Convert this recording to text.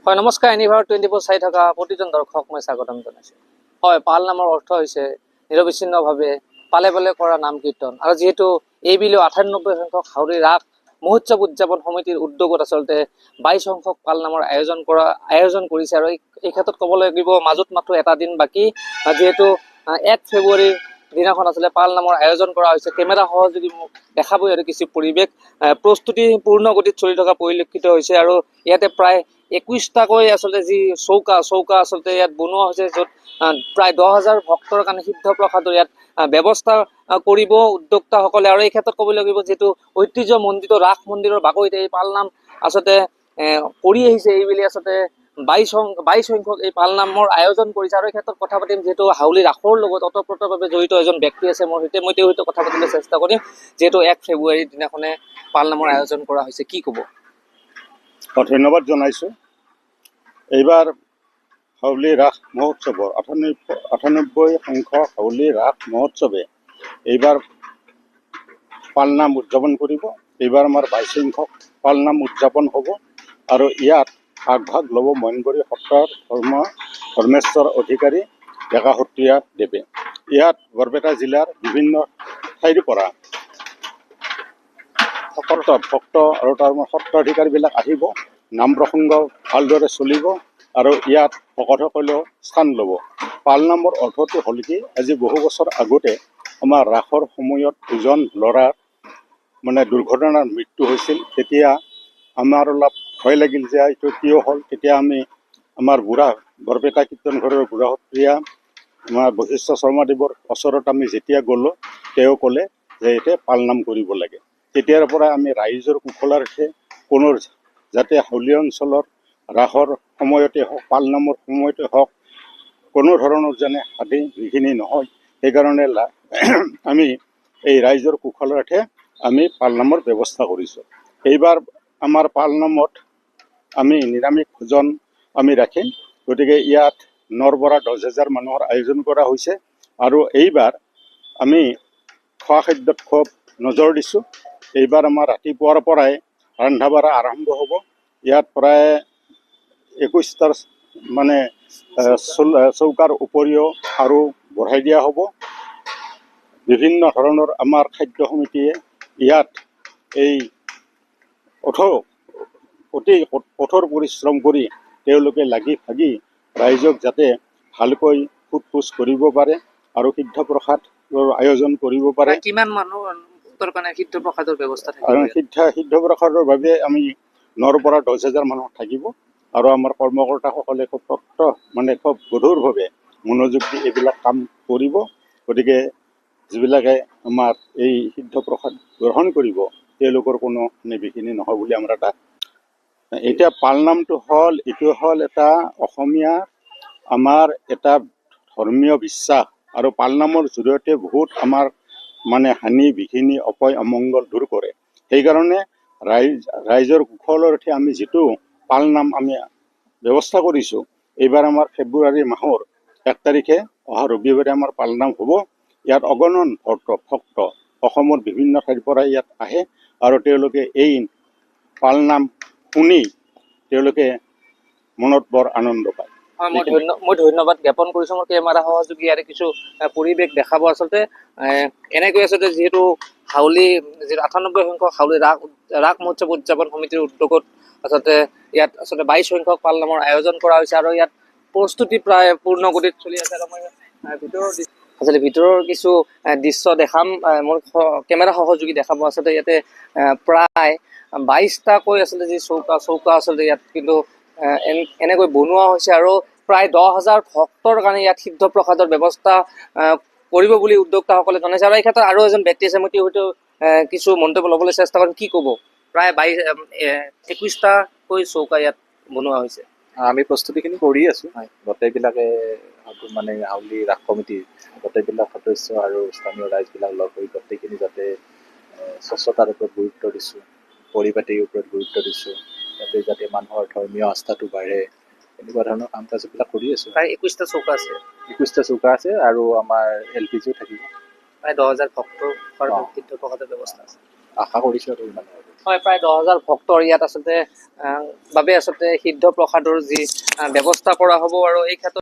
হয়, নমস্কাৰ। এনিভাৰ 24 চাই থকা প্ৰতিজন দৰ্শক মই স্বাগতম জনাইছোঁ। হয়, পাল নামৰ অৰ্থ হৈছে নিৰবিচ্ছিন্নভাৱে পালে পালে কৰা নাম কীৰ্তন। আৰু যিহেতু এইবিলো 98 সংখ্যক হাউলি ৰাস মহোৎসৱ উদযাপন সমিতিৰ উদ্যোগত আচলতে 22 সংখ্যক পাল নামৰ আয়োজন কৰিছে। আৰু এই ক্ষেত্ৰত ক'ব লাগিব মাজত মাত্ৰ এটা দিন বাকী, যিহেতু 1 ফেব্ৰুৱাৰীৰ দিনাখন আচলতে পাল নামৰ আয়োজন কৰা হৈছে। কেমেৰা সহযোগী মোক দেখাবই আৰু কিছু পৰিৱেশ প্ৰস্তুতি পূৰ্ণ গতিত চলি থকা পৰিলক্ষিত হৈছে। আৰু ইয়াতে প্ৰায় 21টাকৈ আচলতে যি চৌকা আচলতে ইয়াত বনোৱা হৈছে, য'ত প্ৰায় 10,000 ভক্তৰ কাৰণে সিদ্ধ প্ৰসাদৰ ইয়াত ব্যৱস্থা কৰিব উদ্যোক্তাসকলে। আৰু এই ক্ষেত্ৰত ক'ব লাগিব যিহেতু ঐতিহ্যমণ্ডিত ৰাস মন্দিৰৰ বাকৰিত এই পালনাম আচলতে কৰি আহিছে, এইবুলি আচলতে 22 সংখ্যক এই পালনামৰ আয়োজন কৰিছে। আৰু এই ক্ষেত্ৰত কথা পাতিম, যিহেতু হাউলি ৰাসৰ লগত ওতঃপ্ৰোতভাৱে জড়িত এজন ব্যক্তি আছে মোৰ সৈতে, মই তেওঁৰ সৈতে কথা পাতিবলৈ চেষ্টা কৰিম। যিহেতু 1 ফেব্ৰুৱাৰীৰ দিনাখনে পালনামৰ আয়োজন কৰা হৈছে, কি ক'ব? ধন্যবাদ জনাইছোঁ। এইবাৰ হাউলি ৰাস মহোৎসৱৰ 98 সংখ্যক হাউলি ৰাস মহোৎসৱে এইবাৰ পালনাম উদযাপন কৰিব। এইবাৰ আমাৰ 22 সংখ্যক পালনাম উদযাপন হ'ব। আৰু ইয়াত আগভাগ ল'ব মইনগুৰি সত্ৰৰ ধৰ্মেশ্বৰ অধিকাৰী ডেকা সত্ৰীয়া দেৱে। ইয়াত বৰপেটা জিলাৰ বিভিন্ন ঠাইৰ পৰা ভক্ত আৰু তাৰ সত্ৰাধিকাৰীবিলাক আহিব। নাম প্ৰসংগ ভালদৰে চলিব আৰু ইয়াত ভকতসকলেও স্থান ল'ব। পালনামৰ অৰ্থটো হ'ল কি, আজি বহু বছৰ আগতে আমাৰ ৰাসৰ সময়ত দুজন ল'ৰাৰ দুৰ্ঘটনাৰ মৃত্যু হৈছিল। তেতিয়া আমাৰ অলপ ভয় লাগিল যে এইটো কিয় হ'ল। তেতিয়া আমি আমাৰ বৰপেটা কীৰ্তন ঘৰৰ বুঢ়া সত্ৰীয়া আমাৰ বশিষ্ঠ শৰ্মাদেৱৰ ওচৰত আমি যেতিয়া গ'লোঁ, তেওঁ ক'লে যে এতিয়া পালনাম কৰিব লাগে। তেতিয়াৰ পৰা আমি ৰাইজৰ কুশলাৰ্থে কোনো যাতে হাউলি অঞ্চলৰ ৰাসৰ সময়তে হওক, পালনামৰ সময়তে হওক, কোনো ধৰণৰ যেনে হাতী বিঘিনি নহয়, সেইকাৰণে আমি এই ৰাইজৰ কুশলাৰ্থে আমি পালনামৰ ব্যৱস্থা কৰিছোঁ। এইবাৰ আমাৰ পালনামত আমি নিৰামিষ ভোজন আমি ৰাখিম। গতিকে ইয়াত 9ৰ পৰা 10,000 মানুহৰ আয়োজন কৰা হৈছে। আৰু এইবাৰ আমি খোৱা খাদ্যত খুব নজৰ দিছোঁ। এইবাৰ আমাৰ ৰাতিপুৱাৰ পৰাই ৰন্ধা বঢ়া আৰম্ভ হ'ব। ইয়াত প্ৰায় 21টাৰ চৌকাৰ উপৰিও আৰু বঢ়াই দিয়া হ'ব। বিভিন্ন ধৰণৰ আমাৰ খাদ্য সমিতিয়ে ইয়াত এই অতি কঠোৰ পৰিশ্ৰম কৰি তেওঁলোকে লাগি ভাগি ৰাইজক যাতে ভালকৈ সোধ পোছ কৰিব পাৰে আৰু সিদ্ধ প্ৰসাদৰ আয়োজন কৰিব পাৰে। কিমান মানুহৰ কাৰণে সিদ্ধ প্ৰসাদৰ ব্যৱস্থা থাকিব? সিদ্ধ প্ৰসাদৰ বাবে আমি 9ৰ পৰা 10,000 মানুহ থাকিব। আৰু আমাৰ কৰ্মকৰ্তাসকলে খুব খুব গধুৰভাৱে মনোযোগ দি এইবিলাক কাম কৰিব। গতিকে যিবিলাকে আমাৰ এই সিদ্ধ প্ৰসাদ গ্ৰহণ কৰিব, তেওঁলোকৰ কোনো বিঘিনি নহয় বুলি আমাৰ এতিয়া পালনামটো এইটো হ'ল এটা অসমীয়া আমাৰ এটা ধৰ্মীয় বিশ্বাস। আৰু পালনামৰ জৰিয়তে বহুত আমাৰ হানি বিঘিনি অপয় অমংগল দূৰ কৰে। সেইকাৰণে ৰাইজৰ কুশলাৰ্থে আমি যিটো পালনাম আমি ব্যৱস্থা কৰিছোঁ, এইবাৰ আমাৰ ফেব্ৰুৱাৰী মাহৰ 1 তাৰিখে অহা ৰবিবাৰে আমাৰ পালনাম হ'ব। ইয়াত অগণন ভক্ত অসমৰ বিভিন্ন ঠাইৰ পৰা ইয়াত আহে আৰু তেওঁলোকে এই পালনাম শুনি তেওঁলোকে মনত বৰ আনন্দ পায়। মই ধন্যবাদ জ্ঞাপন কৰিছোঁ। মোৰ কেমেৰা সহযোগী ইয়াৰে কিছু পৰিৱেশ দেখাব। আচলতে এনেকৈ আচলতে যিহেতু হাউলি 98 সংখ্যক হাউলি ৰাস মহোৎসৱ উদযাপন সমিতিৰ উদ্যোগত আচলতে ইয়াত 22 সংখ্যক পালনামৰ আয়োজন কৰা হৈছে। আৰু ইয়াত প্ৰস্তুতি প্ৰায় পূৰ্ণ গতিত চলি আছে। আৰু মই ভিতৰৰ কিছু দৃশ্য দেখাম, মোৰ কেমেৰা সহযোগী দেখাব। আচলতে ইয়াতে প্ৰায় 22টাকৈ আচলতে যি চৌকা আচলতে ইয়াত কিন্তু এনেকৈ বনোৱা হৈছে। আৰু প্ৰায় 10,000 ভক্তৰ কাৰণে ইয়াত সিদ্ধ প্ৰসাদৰ ব্যৱস্থা কৰিব বুলি উদ্যোক্তাসকলে জনাইছে। আৰু এই ক্ষেত্ৰত আৰু এজন ব্যক্তি আছে, মই তেওঁ হয়তো কিছু মন্তব্য ল'বলৈ চেষ্টা কৰিম। কি ক'ব? প্ৰায় 21টাকৈ চৌকা ইয়াত বনোৱা হৈছে। আমি প্ৰস্তুতিখিনি কৰি আছোঁ। গোটেইবিলাকে হাউলি ৰাস কমিটিৰ গোটেইবিলাক সদস্য আৰু স্থানীয় ৰাইজবিলাক লগ হৈ গোটেইখিনি যাতে স্বচ্ছতাৰ ওপৰত গুৰুত্ব দিছোঁ, পৰিপাটিৰ ওপৰত গুৰুত্ব দিছোঁ, যাতে মানুহৰ ধৰ্মীয় আস্থাটো বাঢ়ে, এনেকুৱা ধৰণৰ কাম কাজবিলাক কৰি আছোঁ। প্ৰায় 21টা চৌকা আছে। 21টা চৌকা আছে আৰু আমাৰ LPG থাকিব। প্ৰায় 10,000 ভক্তৰ সিদ্ধ প্ৰসাদৰ ব্যৱস্থা আছে। আশা কৰিছোঁ আৰু ইমানে আৰু। হয়, প্ৰায় 10,000 ভক্তৰ ইয়াত আচলতে বাবে আচলতে সিদ্ধ প্ৰসাদৰ যি ব্যৱস্থা কৰা হ'ব আৰু এই ক্ষেত্ৰত